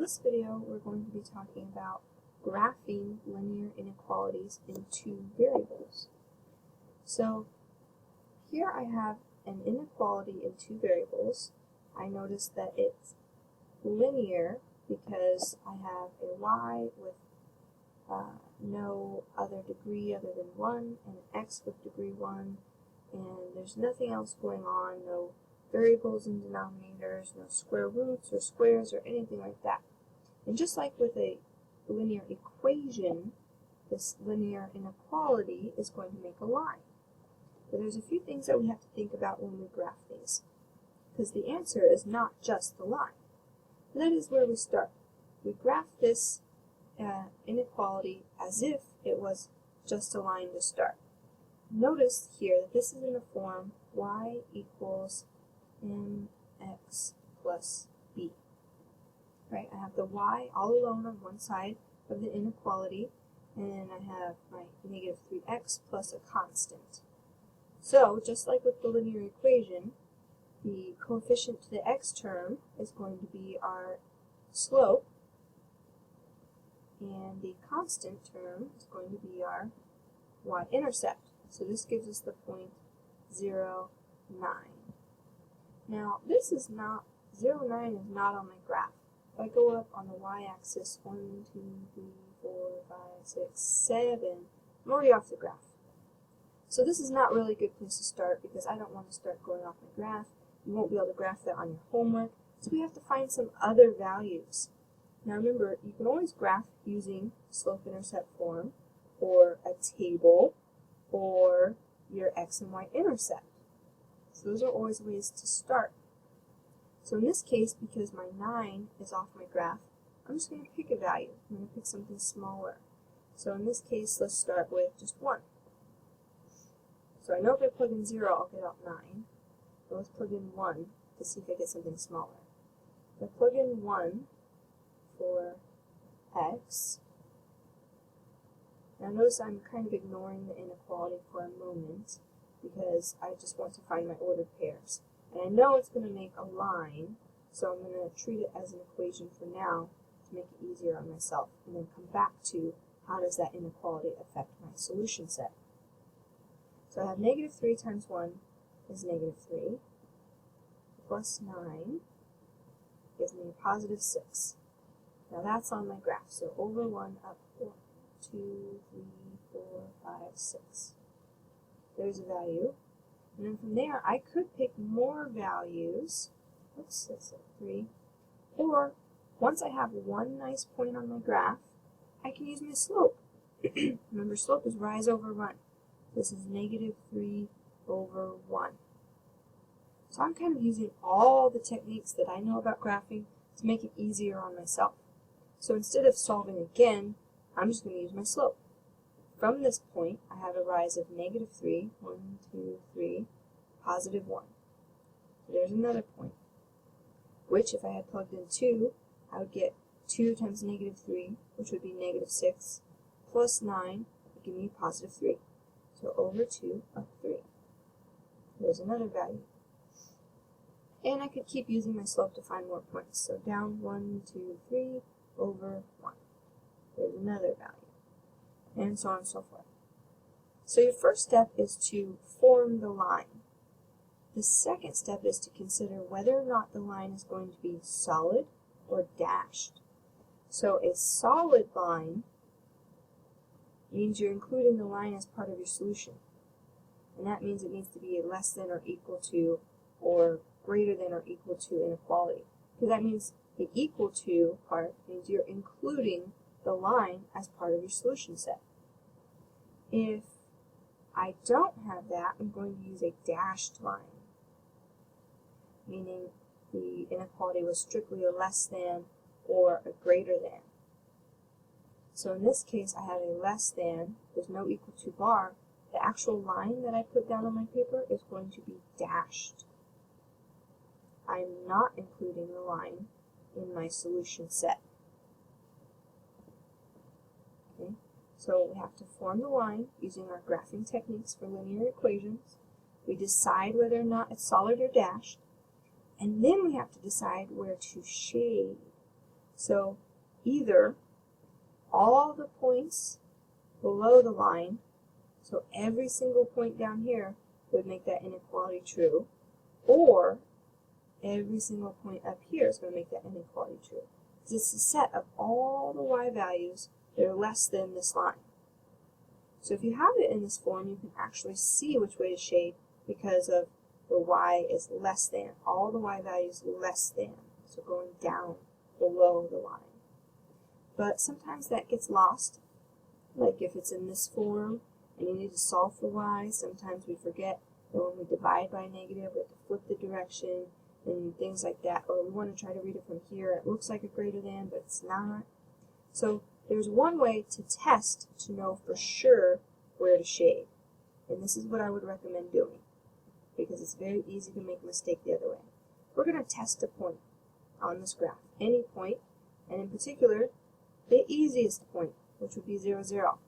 this video, we're going to be talking about graphing linear inequalities in two variables. So here I have an inequality in two variables. I notice that it's linear because I have a y with no other degree other than 1 and an x with degree 1, and there's nothing else going on, no variables in denominators, no square roots or squares or anything like that. And just like with a linear equation, this linear inequality is going to make a line. But there's a few things that we have to think about when we graph these, because the answer is not just the line. And that is where we start. We graph this inequality as if it was just a line to start. Notice here that this is in the form y equals mx plus b. Right? I have the y all alone on one side of the inequality, and I have my negative 3x plus a constant. So, just like with the linear equation, the coefficient to the x term is going to be our slope, and the constant term is going to be our y-intercept. So this gives us the point 0, 9. Now, this is not, 0, 9 is not on my graph. If I go up on the y-axis, 1, 2, 3, 4, 5, 6, 7, I'm already off the graph. So this is not really a good place to start because I don't want to start going off my graph. You won't be able to graph that on your homework. So we have to find some other values. Now remember, you can always graph using slope-intercept form, or a table, or your x and y intercept. So those are always ways to start. So in this case, because my 9 is off my graph, I'm just going to pick a value. I'm going to pick something smaller. So in this case, let's start with just 1. So I know if I plug in 0, I'll get out 9. But let's plug in 1 to see if I get something smaller. If I plug in 1 for x, now notice I'm kind of ignoring the inequality for a moment because I just want to find my ordered pairs. And I know it's going to make a line, so I'm going to treat it as an equation for now to make it easier on myself, and then come back to how does that inequality affect my solution set. So I have negative 3 times 1 is negative 3, plus 9 gives me a positive 6. Now that's on my graph, so over 1, up 1, 2, 3, 4, 5, 6. There's a value. And then from there, I could pick more values. Oops, that's 3. Or, once I have one nice point on my graph, I can use my slope. Remember, slope is rise over run. This is negative 3 over 1. So I'm kind of using all the techniques that I know about graphing to make it easier on myself. So instead of solving again, I'm just going to use my slope. From this point, I have a rise of negative 3, 1, 2, 3, positive 1. So there's another point, which if I had plugged in 2, I would get 2 times negative 3, which would be negative 6, plus 9 would give me positive 3. So over 2, up 3. There's another value. And I could keep using my slope to find more points. So down 1, 2, 3, over 1. There's another value. And so on and so forth. So your first step is to form the line. The second step is to consider whether or not the line is going to be solid or dashed. So a solid line means you're including the line as part of your solution. And that means it needs to be less than or equal to or greater than or equal to inequality. Because that means the equal to part means you're including the line as part of your solution set. If I don't have that, I'm going to use a dashed line, meaning the inequality was strictly a less than or a greater than. So in this case, I have a less than, there's no equal to bar. The actual line that I put down on my paper is going to be dashed. I'm not including the line in my solution set. Okay, so we have to form the line using our graphing techniques for linear equations. We decide whether or not it's solid or dashed, and then we have to decide where to shade. So either all the points below the line, so every single point down here would make that inequality true, or every single point up here is going to make that inequality true. Because it's a set of all the y values that are less than this line. So if you have it in this form, you can actually see which way to shade because of the y is less than. All the y values less than. So going down below the line. But sometimes that gets lost. Like if it's in this form and you need to solve for y, sometimes we forget that when we divide by a negative, we have to flip the direction and things like that. Or we want to try to read it from here. It looks like a greater than, but it's not. So there's one way to test to know for sure where to shade. And this is what I would recommend doing, because it's very easy to make a mistake the other way. We're going to test a point on this graph, any point, and in particular, the easiest point, which would be 0, 0.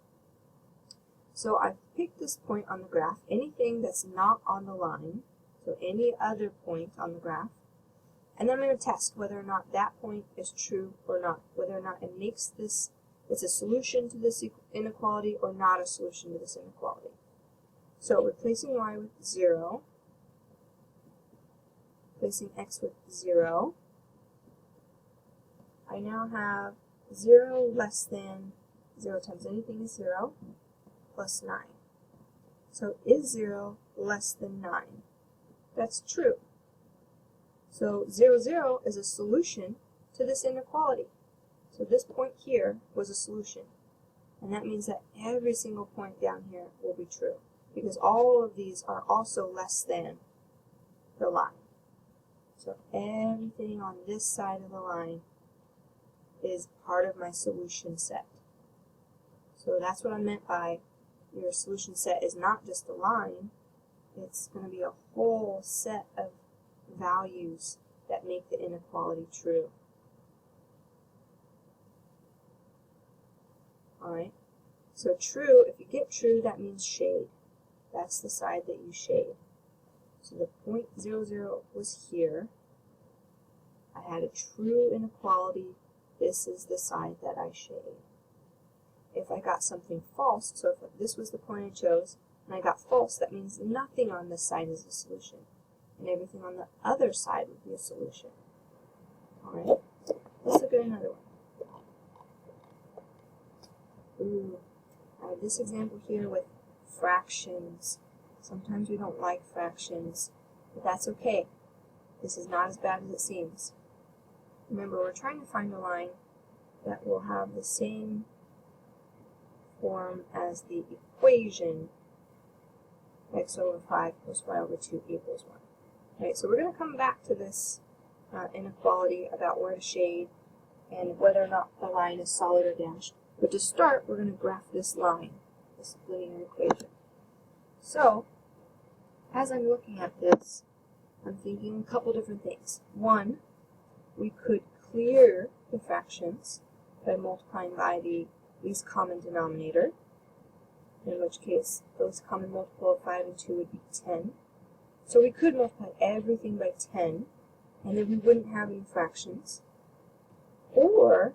So I've picked this point on the graph, anything that's not on the line, so any other point on the graph, and then I'm going to test whether or not that point is true or not, whether or not it makes this, it's a solution to this inequality or not a solution to this inequality. So replacing y with 0, replacing x with 0, I now have 0 less than 0 times anything is 0 plus 9. So is 0 less than 9? That's true. So 0, 0 is a solution to this inequality. So this point here was a solution. And that means that every single point down here will be true, because all of these are also less than the line. So everything on this side of the line is part of my solution set. So that's what I meant by your solution set is not just a line, it's going to be a whole set of values that make the inequality true. Alright, so true, if you get true, that means shade. That's the side that you shade. So the point 0, 0 was here. I had a true inequality. This is the side that I shade. If I got something false, so if this was the point I chose, and I got false, that means nothing on this side is a solution. And everything on the other side would be a solution. Alright, let's look at another one. Ooh, I have this example here with fractions. Sometimes we don't like fractions, but that's okay. This is not as bad as it seems. Remember, we're trying to find a line that will have the same form as the equation x over 5 plus y over 2 equals 1. Alright, so we're going to come back to this inequality about where to shade and whether or not the line is solid or dashed. But to start, we're going to graph this line, this linear equation. So, as I'm looking at this, I'm thinking a couple different things. One, we could clear the fractions by multiplying by the least common denominator, in which case the least common multiple of 5 and 2 would be 10. So we could multiply everything by 10, and then we wouldn't have any fractions. Or,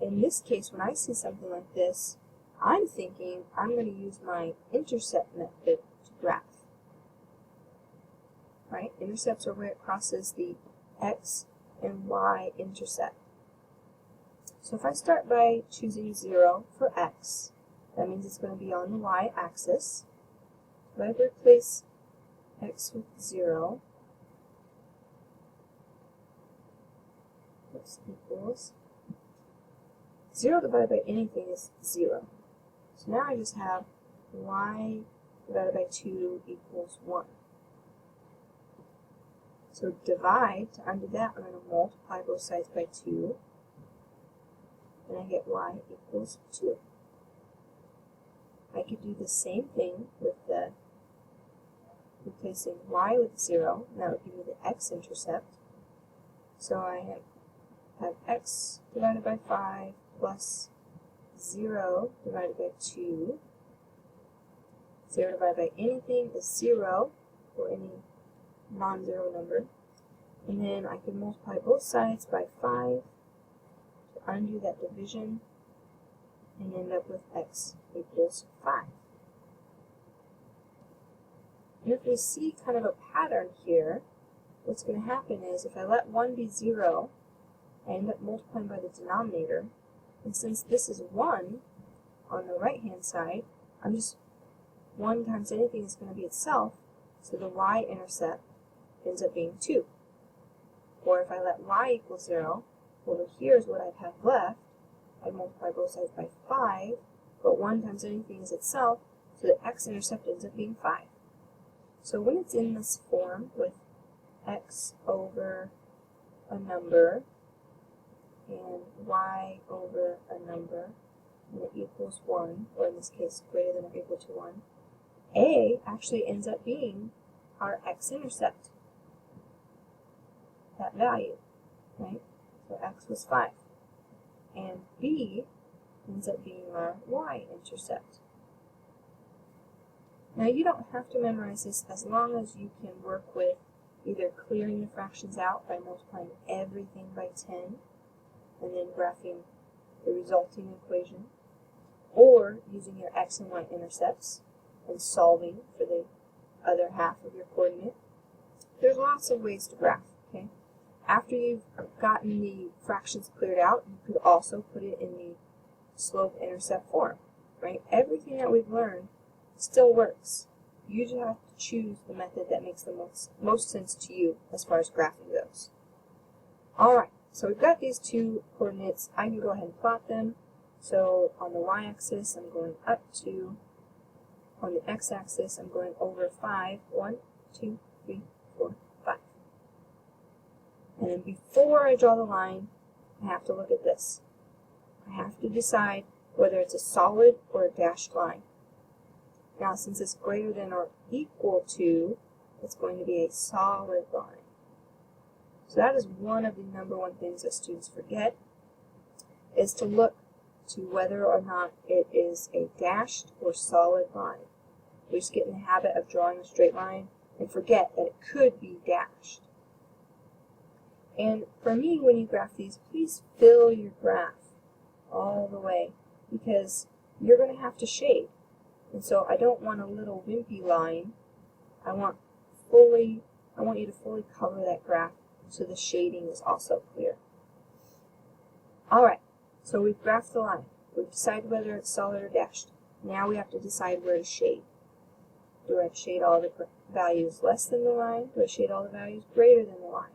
in this case, when I see something like this, I'm thinking I'm going to use my intercept method to graph. Right? Intercepts are where it crosses the x and y intercept. So if I start by choosing 0 for x, that means it's going to be on the y-axis. If I replace x with 0, this equals 0 divided by anything is 0. So now I just have y divided by 2 equals 1. So divide, to undo that, I'm going to multiply both sides by 2, and I get y equals 2. I could do the same thing with the replacing y with 0, and that would give me the x-intercept. So I have x divided by 5 plus 0 divided by 2. 0 divided by anything is 0, or any non-zero number. And then I can multiply both sides by 5 undo that division and end up with x equals 5. And if we see kind of a pattern here, what's going to happen is if I let 1 be 0, I end up multiplying by the denominator. And since this is 1 on the right-hand side, I'm just 1 times anything is going to be itself, so the y-intercept ends up being 2. Or if I let y equal 0, over here is what I'd have left. I'd multiply both sides by 5, but 1 times anything is itself, so the x-intercept ends up being 5. So when it's in this form with x over a number and y over a number, and it equals 1, or in this case greater than or equal to 1, a actually ends up being our x-intercept, that value, right? So x was 5. And b ends up being our y-intercept. Now you don't have to memorize this as long as you can work with either clearing the fractions out by multiplying everything by 10 and then graphing the resulting equation, or using your x and y intercepts and solving for the other half of your coordinate. There's lots of ways to graph, okay? After you've gotten the fractions cleared out, you could also put it in the slope-intercept form, right? Everything that we've learned still works. You just have to choose the method that makes the most sense to you as far as graphing goes. Alright, so we've got these two coordinates. I can go ahead and plot them. So on the y-axis, I'm going up 2. On the x-axis, I'm going over 5. 1, 2, 3, 4, 5. And then before I draw the line, I have to look at this. I have to decide whether it's a solid or a dashed line. Now, since it's greater than or equal to, it's going to be a solid line. So that is one of the number one things that students forget, is to look to whether or not it is a dashed or solid line. We just get in the habit of drawing a straight line and forget that it could be dashed. And for me, when you graph these, please fill your graph all the way, because you're going to have to shade. And so I don't want a little wimpy line. I want you to fully cover that graph so the shading is also clear. Alright, so we've graphed the line. We've decided whether it's solid or dashed. Now we have to decide where to shade. Do I shade all the values less than the line? Do I shade all the values greater than the line?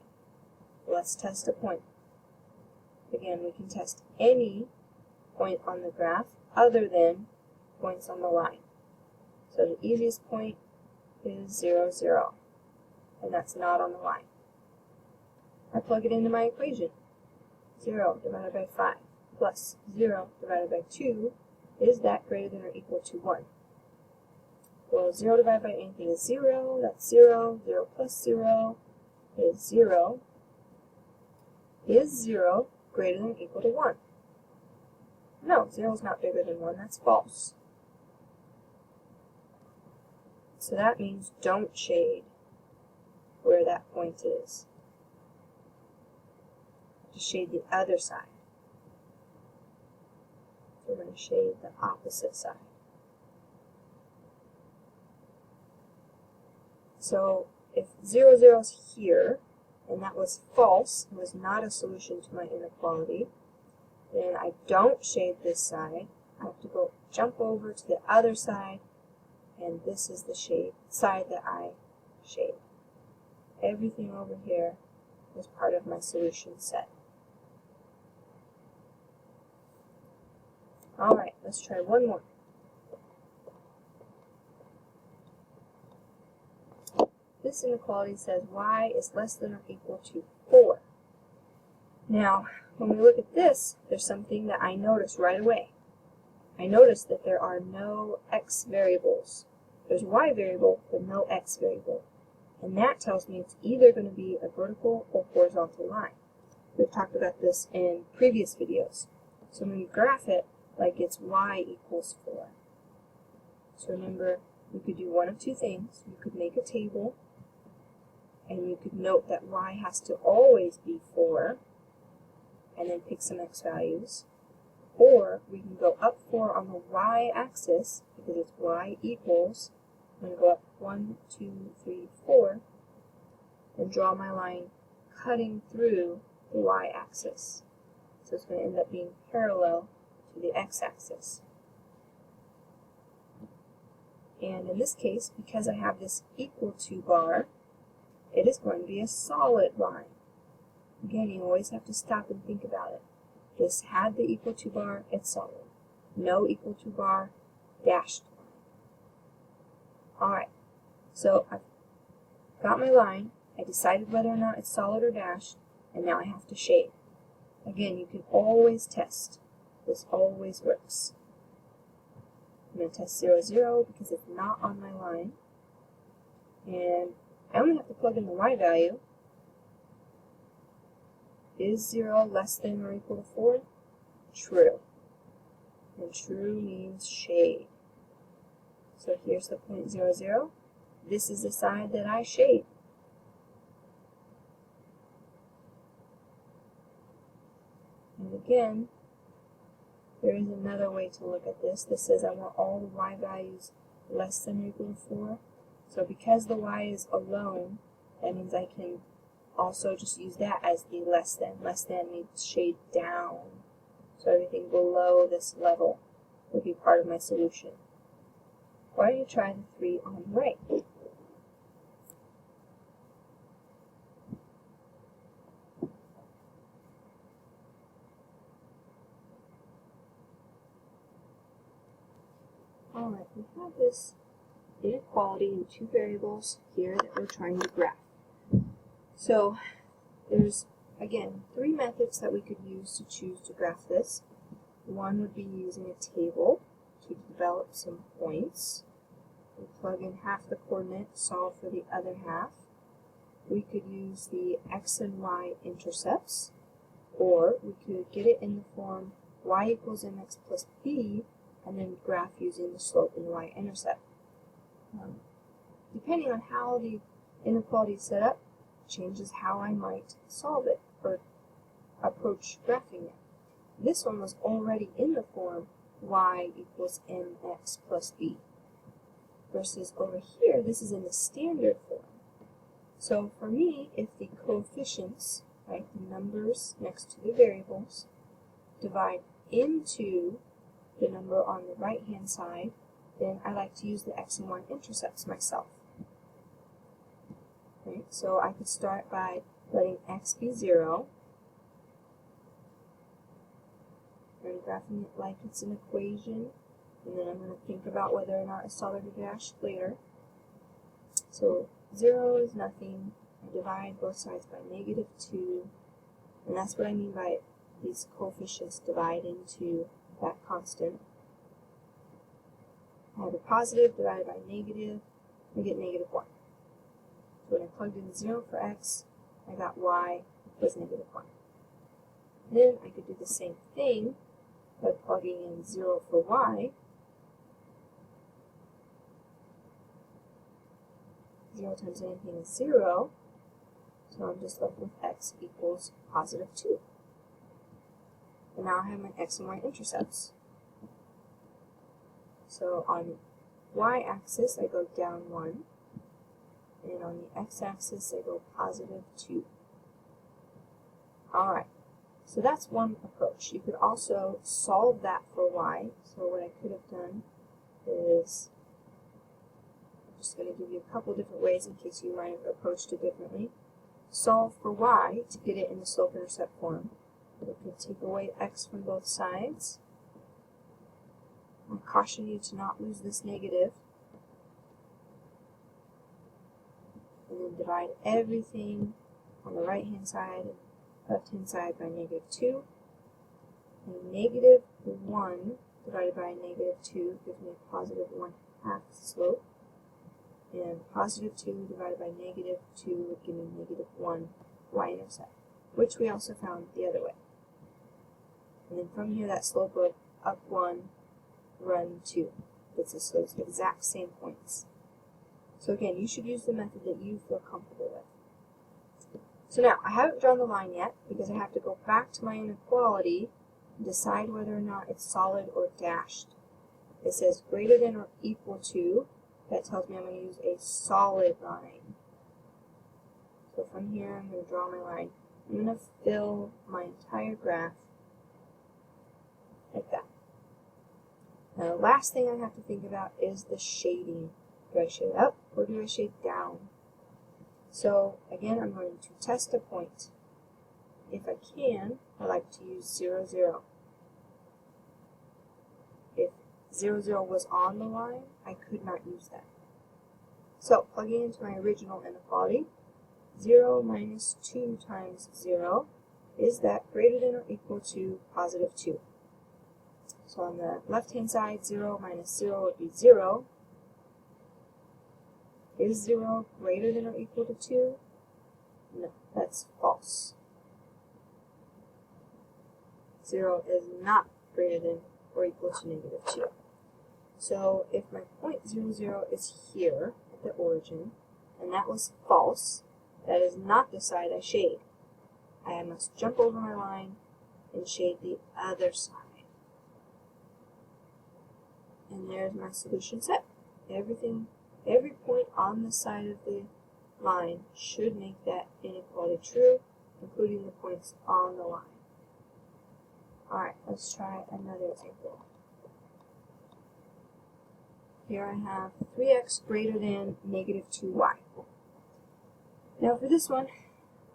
Let's test a point. Again, we can test any point on the graph other than points on the line. So the easiest point is 0, 0, and that's not on the line. I plug it into my equation. 0 divided by 5 plus 0 divided by 2, is that greater than or equal to 1? Well, 0 divided by anything is 0, that's 0. 0 plus 0 is 0. Is 0 greater than or equal to 1? No, 0 is not bigger than 1, that's false. So that means don't shade where that point is. Just shade the other side. So we're going to shade the opposite side. So if 0, 0 is here, and that was false, it was not a solution to my inequality, then I don't shade this side. I have to jump over to the other side, and this is the side that I shade. Everything over here is part of my solution set. Alright, let's try one more. This inequality says y is less than or equal to 4. Now, when we look at this, there's something that I notice right away. I notice that there are no x variables. There's y variable, but no x variable. And that tells me it's either going to be a vertical or horizontal line. We've talked about this in previous videos. So when you graph it, like it's y equals 4. So remember, you could do one of two things. You could make a table, and you could note that y has to always be 4, and then pick some x values. Or we can go up 4 on the y-axis, because it's y equals, I'm going to go up 1, 2, 3, 4, and draw my line cutting through the y-axis. So it's going to end up being parallel to the x-axis. And in this case, because I have this equal to bar, it is going to be a solid line. Again, you always have to stop and think about it. This had the equal to bar, it's solid. No equal to bar, dashed line. Alright, so I've got my line, I decided whether or not it's solid or dashed, and now I have to shade. Again, you can always test. This always works. I'm going to test 0, 0 because it's not on my line. And I only have to plug in the y value. Is 0 less than or equal to 4? True. And true means shade. So here's the point 0, 0. This is the side that I shade. And again, there is another way to look at this. This says I want all the y values less than or equal to 4. So because the y is alone, that means I can also just use that as the less than. Less than means shade down. So everything below this level would be part of my solution. Why don't you try the 3 on the right? Alright, we have this inequality in 2 variables here that we're trying to graph. So there's, again, 3 methods that we could use to choose to graph this. One would be using a table to develop some points. We plug in half the coordinate, solve for the other half. We could use the x and y intercepts, or we could get it in the form y equals mx plus b, and then graph using the slope and the y-intercept. Depending on how the inequality is set up, changes how I might solve it or approach graphing it. This one was already in the form y equals mx plus b, versus over here, this is in the standard form. So for me, if the coefficients, right, the numbers next to the variables, divide into the number on the right-hand side, then I like to use the x and y intercepts myself. Right, so I could start by letting x be 0, and graphing it like it's an equation, and then I'm going to think about whether or not it's solid or dashed later. So 0 is nothing. I divide both sides by -2, and that's what I mean by these coefficients divide into that constant. I have a positive divided by negative, I get -1. So when I plugged in 0 for x, I got y was -1. Then I could do the same thing by plugging in 0 for y. 0 times anything is 0, so I'm just left with x equals +2. And now I have my x and y intercepts. So on the y-axis, I go down 1, and on the x-axis, I go +2. Alright, so that's one approach. You could also solve that for y. So what I could have done is, I'm just going to give you a couple different ways in case you might have approached it differently. Solve for y to get it in the slope-intercept form. We could take away x from both sides. I caution you to not lose this negative. And then divide everything on the right-hand side and left-hand side by -2. And -1 divided by -2 gives me a +1/2 slope. And +2 divided by -2 would give me -1 y-intercept, which we also found the other way. And then from here, that slope of up 1, run 2 gets us those exact same points. So again, you should use the method that you feel comfortable with. So now, I haven't drawn the line yet because I have to go back to my inequality and decide whether or not it's solid or dashed. It says greater than or equal to. That tells me I'm going to use a solid line. So from here, I'm going to draw my line. I'm going to fill my entire graph like that. Now, the last thing I have to think about is the shading. Do I shade up or do I shade down? So again, I'm going to test a point. If I can, I like to use 0, 0. If 0, 0 was on the line, I could not use that. So plugging into my original inequality, 0 minus 2 times 0, is that greater than or equal to positive 2? So on the left-hand side, 0 minus 0 would be 0. Is 0 greater than or equal to 2? No, that's false. 0 is not greater than or equal to negative 2. So if my point 0, 0 is here at the origin, and that was false, that is not the side I shade. I must jump over my line and shade the other side. And there's my solution set. Every point on the side of the line should make that inequality true, including the points on the line. Alright, let's try another example. Here I have 3x greater than negative 2y. Now for this one,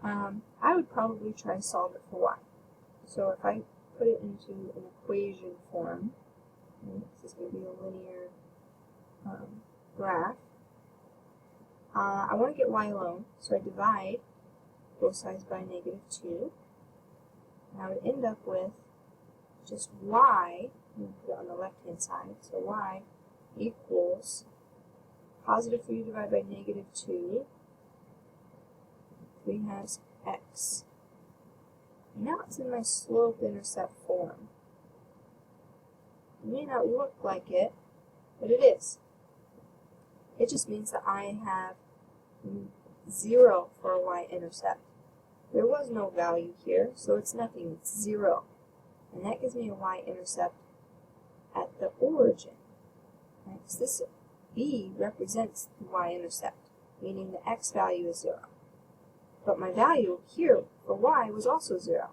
I would probably try to solve it for y. So if I put it into an equation form, this is going to be a linear graph, I want to get y alone, so I divide both sides by negative 2. And I would end up with just y, I'm going to put it on the left-hand side, so y equals positive 3 divided by negative 2. 3 has x. And now it's in my slope-intercept form. It may not look like it, but it is. It just means that I have 0 for a y-intercept. There was no value here, so it's nothing. It's 0. And that gives me a y-intercept at the origin. Right? So this b represents the y-intercept, meaning the x value is 0. But my value here for y was also 0.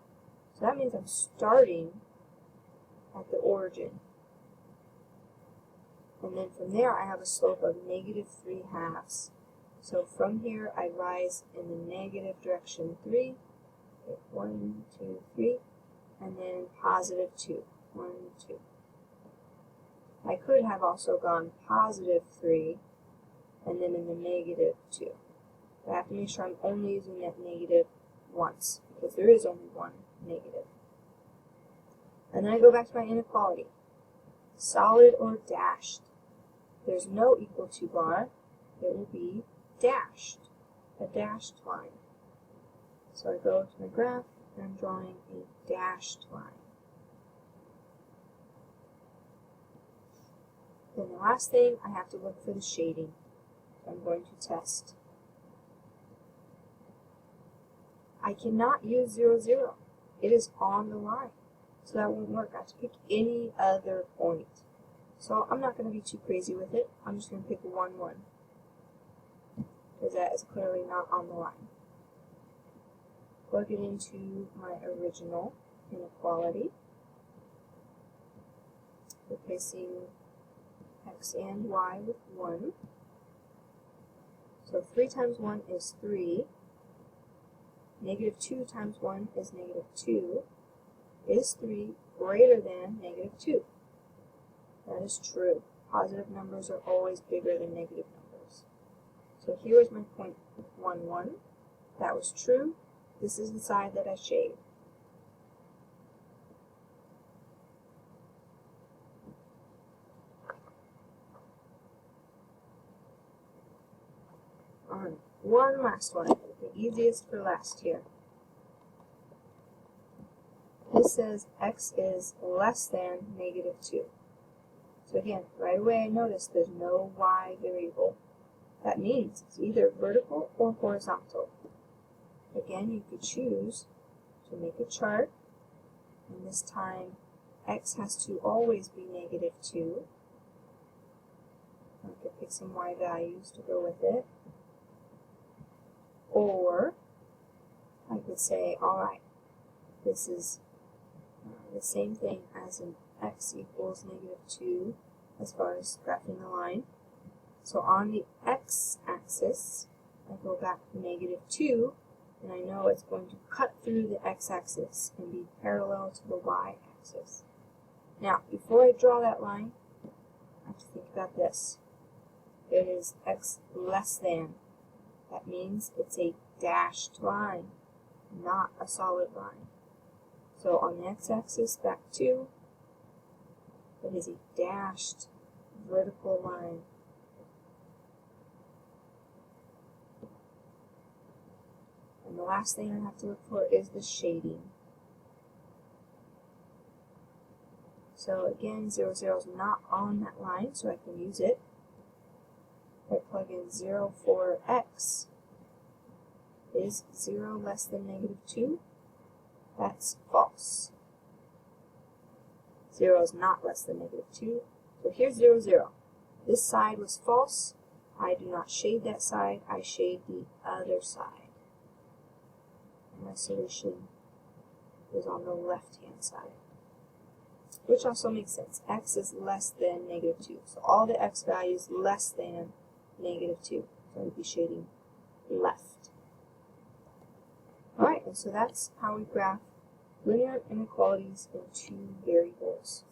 So that means I'm starting at the origin. And then from there I have a slope of negative 3/2. So from here I rise in the negative direction 3. 1, 2, 3. And then positive 2. 1, 2. I could have also gone positive 3 and then in the negative 2. But I have to make sure I'm only using that negative once, because there is only one negative. And then I go back to my inequality. Solid or dashed? There's no equal to bar. It will be dashed, a dashed line. So I go to my graph and I'm drawing a dashed line. Then the last thing, I have to look for the shading. I'm going to test. I cannot use 0, 0. It is on the line. So that won't work. I have to pick any other point. So I'm not going to be too crazy with it. I'm just going to pick 1, 1. Because that is clearly not on the line. Plug it into my original inequality. Replacing x and y with 1. So 3 times 1 is 3. Negative 2 times 1 is negative 2. Is 3 greater than negative 2? That is true. Positive numbers are always bigger than negative numbers. So here is my point 1, 1. That was true. This is the side that I shade. Alright, one last one. The easiest for last here. This says x is less than negative 2. So again, right away I notice there's no y variable. That means it's either vertical or horizontal. again, you could choose to make a chart, and this time x has to always be -2. I could pick some y values to go with it. Or I could say, alright, this is the same thing as an x equals -2 as far as graphing the line. So on the x-axis, I go back to -2, and I know it's going to cut through the x-axis and be parallel to the y-axis. Now, before I draw that line, I have to think about this. It is x less than. That means it's a dashed line, not a solid line. So on the x-axis, back 2, it is a dashed vertical line. And the last thing I have to look for is the shading. So again, 0, 0 is not on that line, so I can use it. If I plug in 0 for x, is 0 less than -2? That's false. 0 is not less than -2. So here's 0, 0. This side was false. I do not shade that side. I shade the other side. And my solution is on the left-hand side, which also makes sense. X is less than -2. So all the x values less than -2. So I would be shading left. Alright, and so that's how we graph linear inequalities in two variables.